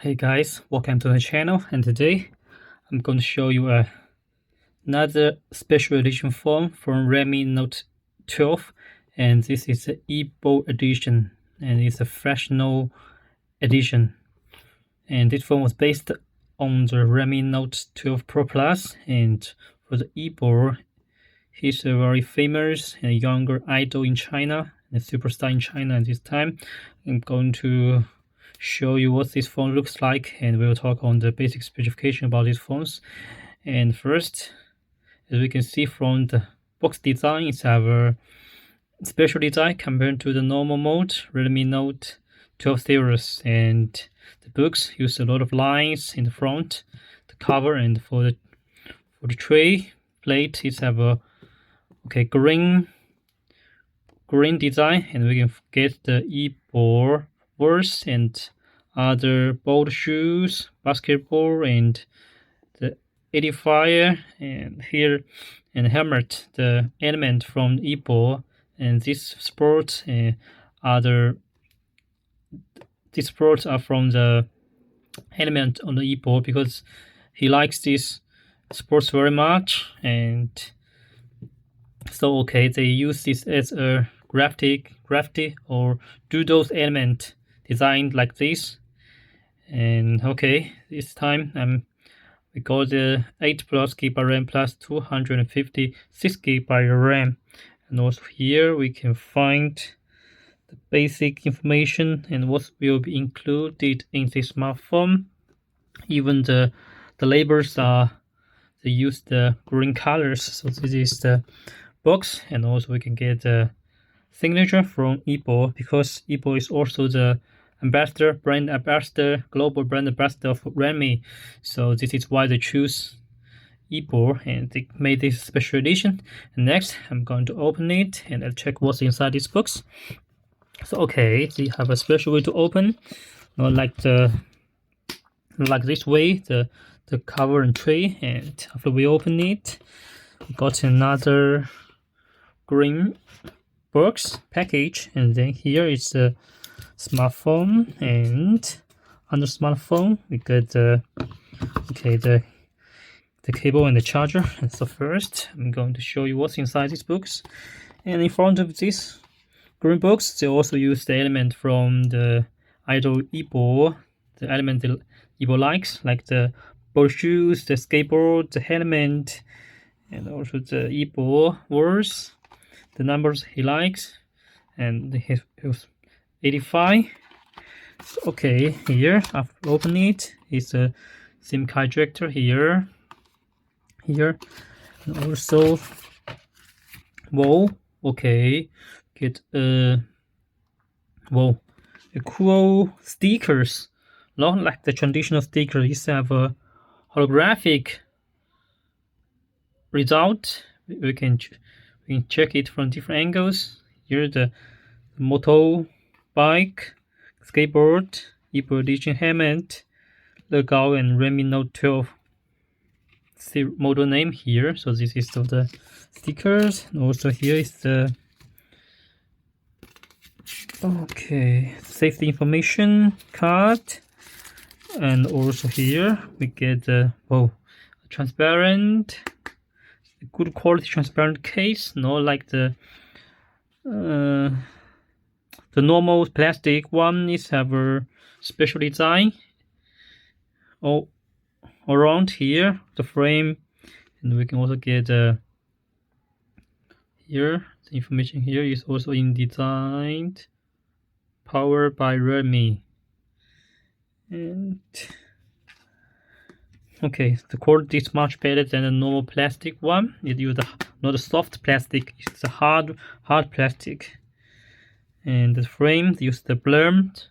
Hey guys, welcome to the channel, and today I'm going to show you another special edition phone from Redmi Note 12, and this is the YIBO edition, and it's a fractional edition. And this phone was based on the Redmi Note 12 Pro Plus, and for the YIBO, he's a very famous and younger idol in China, a superstar in China at this time. I'm going to show you what this phone looks like, and we'll talk on the basic specification about these phones. And first, as we can see from the box design, it's our special design compared to the normal mode Redmi Note 12 series, and the books use a lot of lines in the front, the cover, and for the tray plate it's have a green design, and we can get the YIBO words and other board shoes, basketball, and the edifier, and here and helmet, the element from YIBO, and this sports these sports are from the element on the YIBO because he likes this sports very much, and so they use this as a graffiti or doodles element designed like this. And this time we got the 8+ GB RAM plus 256 GB RAM, and also here we can find the basic information and what will be included in this smartphone. Even the labels they use the green colors, so this is the box, and also we can get the signature from YIBO because YIBO is also the brand ambassador, global brand ambassador of Redmi. So this is why they choose YIBO and they made this special edition. And next, I'm going to open it and I'll check what's inside this box. So they have a special way to open, not like this way, the cover and tray. And after we open it, we got another green box package, and then here is the smartphone, and under smartphone we got the cable and the charger. And so first I'm going to show you what's inside this box. And in front of this green box they also use the element from the idol YIBO, the element that YIBO likes, like the board shoes, the skateboard, the helmet, and also the YIBO words, the numbers he likes, and his 85. Here after open it is a SIM card ejector here, and also get cool stickers, not like the traditional stickers. These have a holographic result. We can check it from different angles. Here the motorbike, skateboard, YIBO edition helmet, logo, and Redmi Note 12 model name here. So this is all the stickers, and also here is the safety information card, and also here we get the transparent, good quality transparent case, not like the normal plastic one. Is have a special design all around here, the frame, and we can also get here the information here is also in designed, powered by Redmi. And the quality is much better than the normal plastic one. It uses not a soft plastic, it's a hard plastic. And the frame use the blurred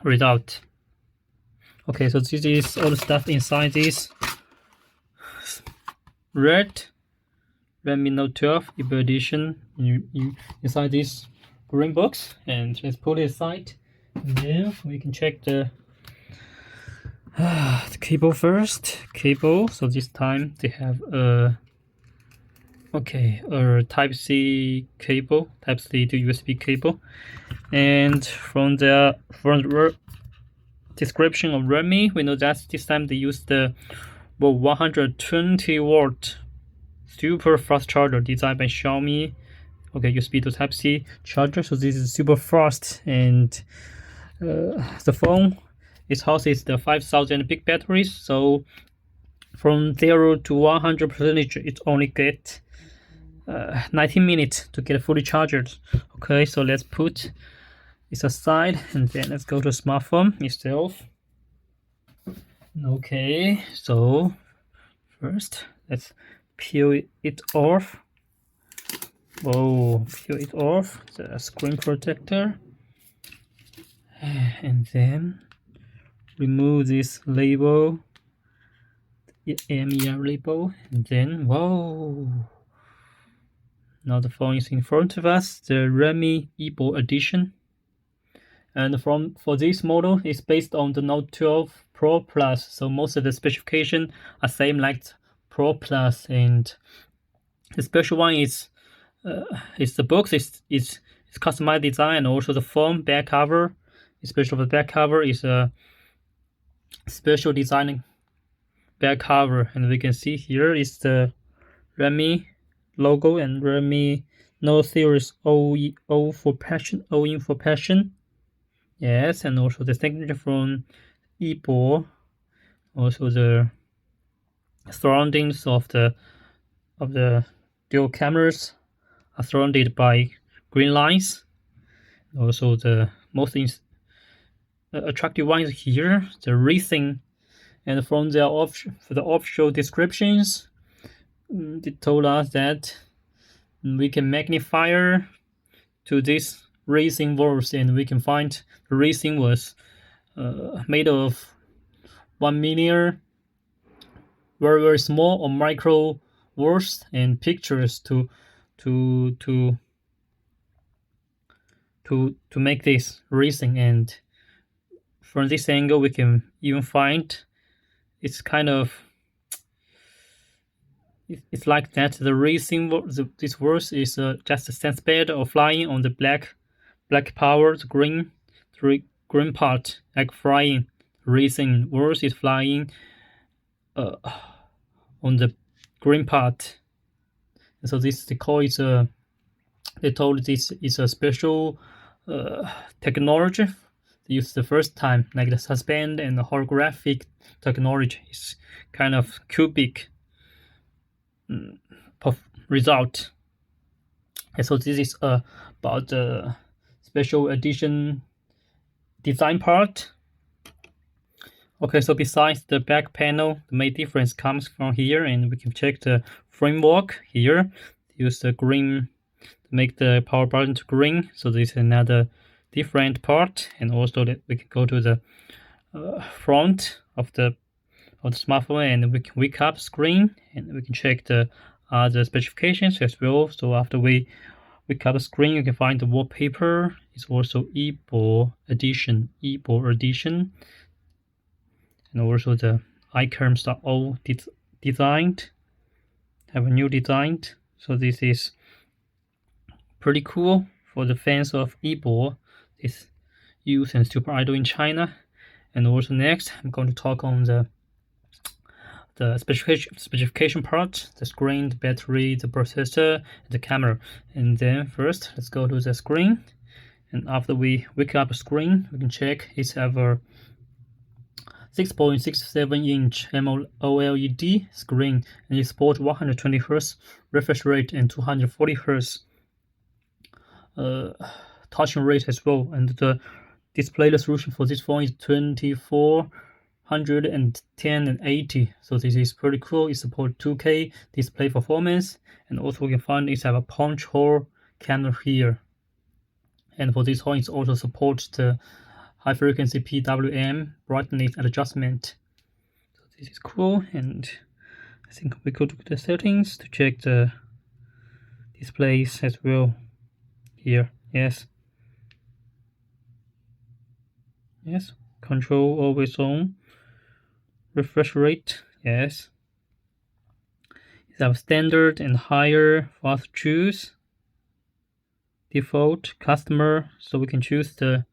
result. So this is all the stuff inside this red Redmi Note 12 YIBO edition inside this green box. And let's put it aside, and then we can check the cable first. So this time they have a Okay, a Type-C cable, Type-C to USB cable, and from the description of Redmi, we know that this time they use the 120-watt super fast charger designed by Xiaomi. Okay, USB to Type-C charger, so this is super fast, and the phone it houses the 5000 big batteries, so from 0 to 100% it only get 19 minutes to get fully charged. Okay, so let's put this aside, and then let's go to smartphone itself. Okay, so first let's peel it off. Peel it off the screen protector, and then remove this label, the MER label, and then now the phone is in front of us, the Redmi YIBO edition. And for this model, it's based on the Note 12 Pro Plus, so most of the specifications are same like Pro Plus, and the special one is the box is customized design, and also the foam back cover, especially the back cover is a special design back cover, and we can see here is the Redmi logo and Redmi Note series O for passion, O in for passion. Yes, and also the signature from YIBO, also the surroundings of the dual cameras are surrounded by green lines. Also, the most attractive one is here, the racing, and from the official descriptions, they told us that we can magnify to this racing words, and we can find the racing was made of 1 million very small or micro words and pictures to make this racing. And from this angle we can even find it's kind of it's like that the racing this verse is just a sense bed of flying on the black power, the green part like flying. Racing verse is flying on the green part, and so this they call it they told this is a special technology they used the first time, like the suspend and the holographic technology is kind of cubic result. And so this is about the special edition design part. Okay, so besides the back panel, the main difference comes from here, and we can check the framework here. Use the green to make the power button to green, so this is another different part. And also that we can go to the front of the smartphone, and we can wake up screen, and we can check the other specifications as well. So after we wake up the screen, you can find the wallpaper. It's also YIBO edition, and also the icons are all designed, have a new design. So this is pretty cool for the fans of YIBO. This used and super idol in China. And also next, I'm going to talk on the specification part, the screen, the battery, the processor, the camera. And then first, let's go to the screen. And after we wake up the screen, we can check it's have a 6.67-inch AMOLED screen, and it supports 120Hz refresh rate and 240Hz touching rate as well. And the display resolution for this phone is 2410 and 80. So this is pretty cool. It supports 2K display performance, and also we can find it have a punch hole camera here. And for this phone, it also supports the high frequency PWM brightness adjustment. So this is cool, and I think we go to the settings to check the displays as well. Here, yes, control always on, refresh rate, yes, You have standard and higher for us to choose. Default, customer, so we can choose the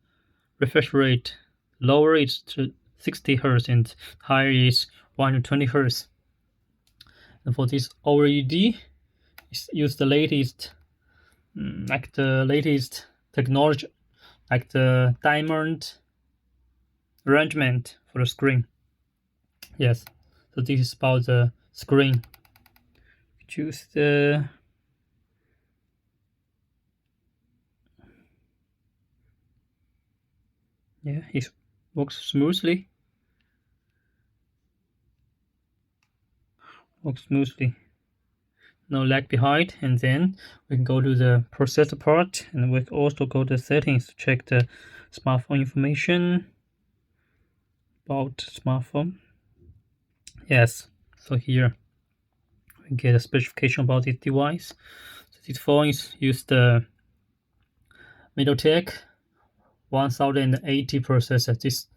refresh rate. Lower is to 60 Hz and higher is 120 Hz. And for this OLED, use the latest, like the latest technology, like the diamond arrangement for the screen. Yes, so this is about the screen. Choose the it works smoothly. No lag behind. And then we can go to the processor part, and we can also go to settings to check the smartphone information about smartphone. Yes, so here we get a specification about this device. So this phone is used the MediaTek 1080 processor. This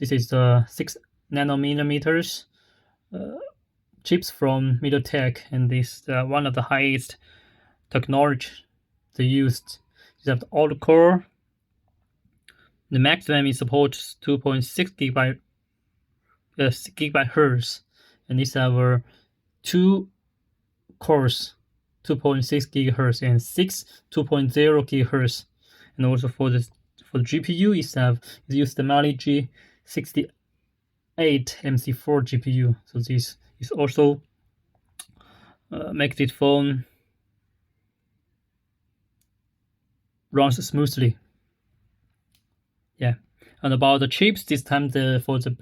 is the 6 nanometers chips from MediaTek, and this is one of the highest technology they used. You have the octa-core. The maximum it supports 2.6 gigabyte and these have 2 cores, 2.6 gigahertz and 6 2.0 gigahertz. And also for the GPU, it used the Mali G68 MC4 GPU. So this is also makes this phone runs smoothly. Yeah, and about the chips, this time for the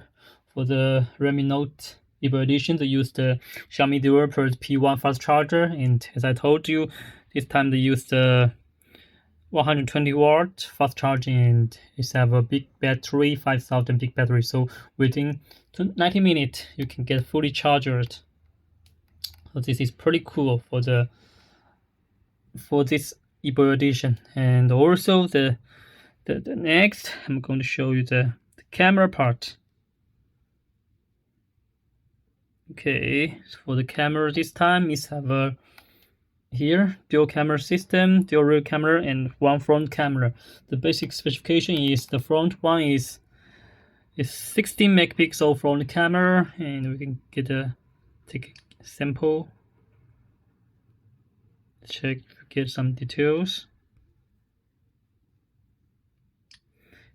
Redmi Note YIBO edition, they used the Xiaomi developers P1 fast charger, and as I told you, this time they used the 120-watt fast charging, and it have a big battery, 5,000 big battery. So within 90 minutes, you can get fully charged. So this is pretty cool for this YIBO edition. And also the next, I'm going to show you the camera part. Okay, so for the camera this time is have a here dual camera system, dual rear camera, and one front camera. The basic specification is the front one is 16 megapixel front camera, and we can take a sample, check, get some details.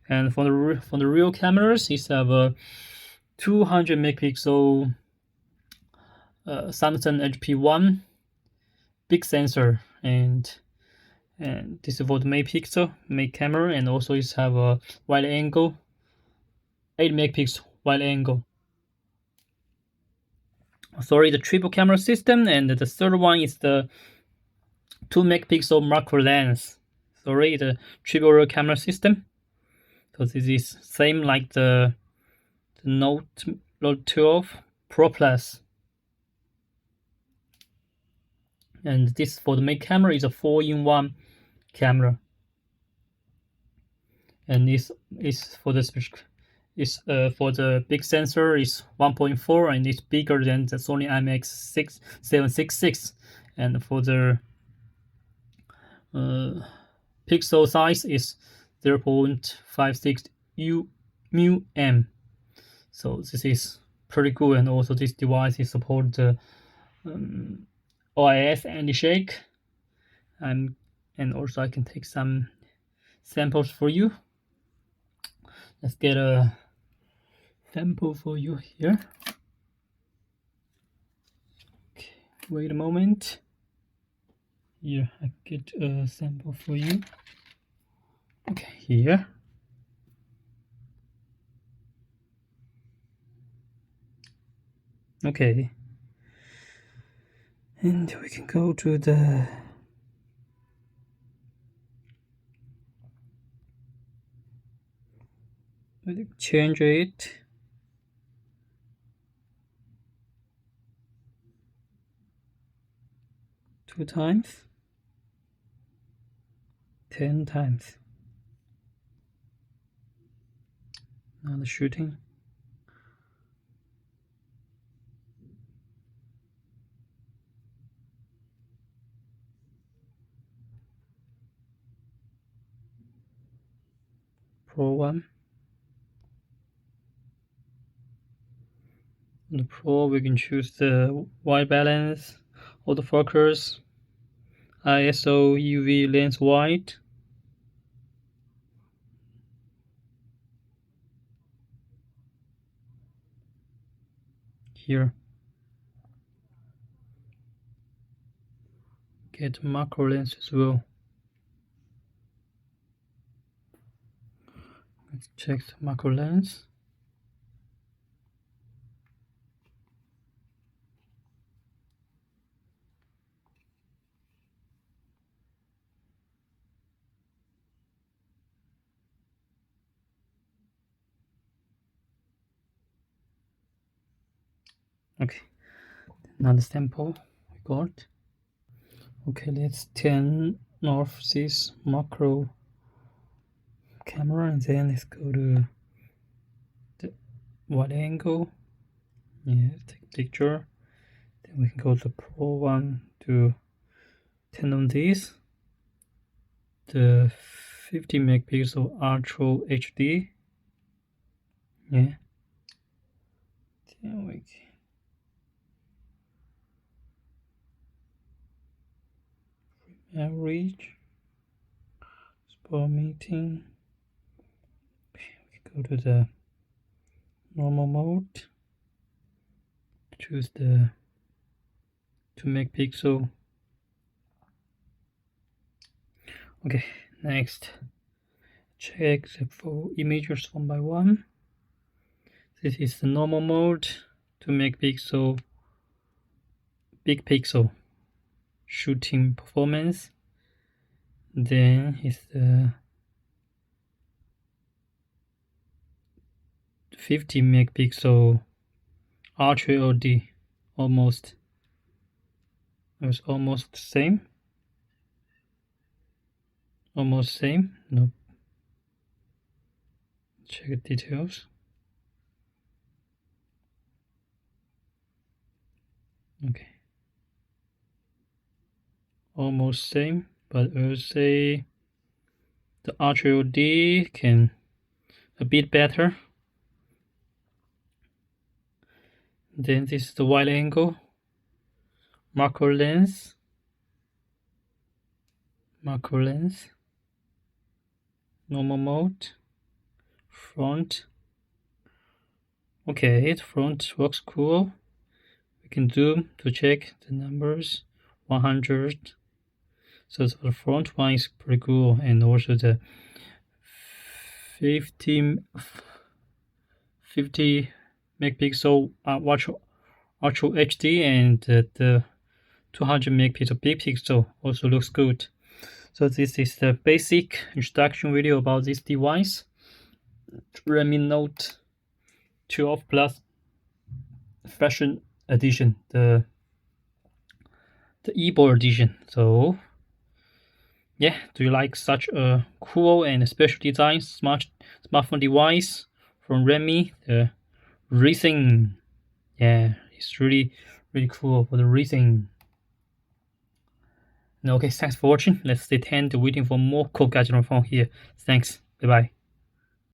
And for the real cameras, is have a 200 megapixel Samsung HP1 big sensor, and this is for the main camera, and also it have a wide angle, 8 megapixel wide angle. Sorry, the triple camera system, and the third one is the 2 megapixel macro lens. Sorry, the triple rear camera system. So this is same like the Note12Pro Plus. And this for the main camera is a 4-in-1 camera. And this is for the big sensor is 1.4, and it's bigger than the Sony IMX766. And for the pixel size is 0.56 μm. So this is pretty cool, and also this device is support the OIS anti-shake, and also I can take some samples for you. Let's get a sample for you here. Okay, wait a moment. Here, I get a sample for you. Okay, here. Okay. And we can go to the change it. Two times. 10 times. Now the shooting. Pro one. On the Pro, we can choose the white balance, autofocus, ISO, UV lens wide. Here, get macro lens as well. Let's check the macro lens. Okay, another sample we got. Okay, let's turn off this macro camera and then let's go to the wide angle. Yeah, take a picture. Then we can go to Pro one to turn on this. The 50 megapixel Ultra HD. Yeah. Then we average spot meeting. We go to the normal mode. Choose the 2 megapixel. Okay, next check the full images one by one. This is the normal mode, 2 megapixel, big pixel shooting performance. Then is the 50 megapixel Ultra LED, almost. It's almost the same. Almost same. Nope. Check the details. Okay. Almost same, but I will say the Ultra LED can a bit better. Then this is the wide angle, macro lens, normal mode, front. Okay, the front works cool. We can zoom to check the numbers, 100. So the front one is pretty cool, and also the 50 megapixel Ultra HD and the 200 megapixel big pixel also looks good. So this is the basic introduction video about this device, Redmi Note 12 Plus Fashion Edition, the YIBO edition. So yeah, do you like such a cool and special design smartphone device from Redmi? The racing, yeah, it's really cool for the racing. Okay, thanks for watching. Let's stay tuned, waiting for more cool gadget on phone here. Thanks. Bye bye.